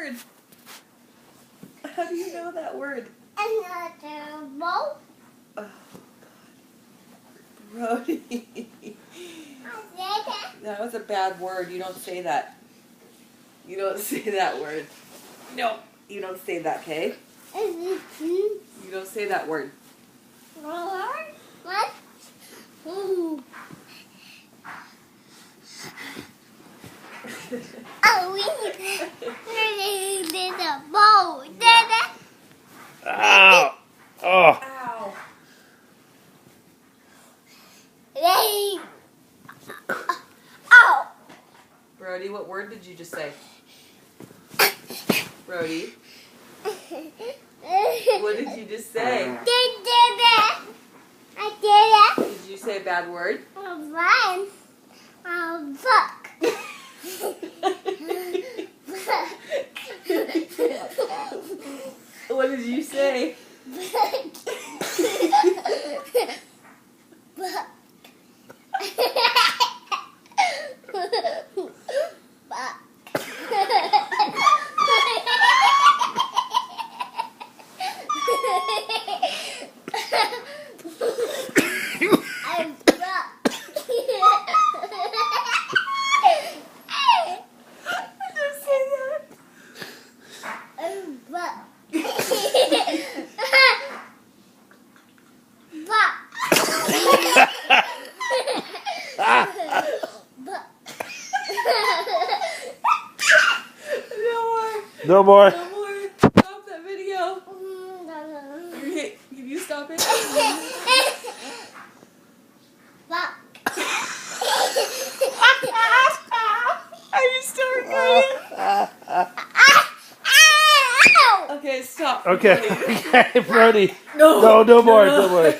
word? How do you know that word? Another boat. Oh, God. Brody. I said that. That was a bad word. You don't say that. You don't say that word. No, you don't say that, okay? You don't say that word. What? Oh, we did a boat. Ow! Oh! Ow. Oh. Brody, what word did you just say? Brody, what did you just say? I did it. Did you say a bad word? Run. Fuck. What did you say? No more. No more. Stop that video. Can you stop it? Are you still recording? Okay, stop. Okay, okay, Brody. No. No more, no more.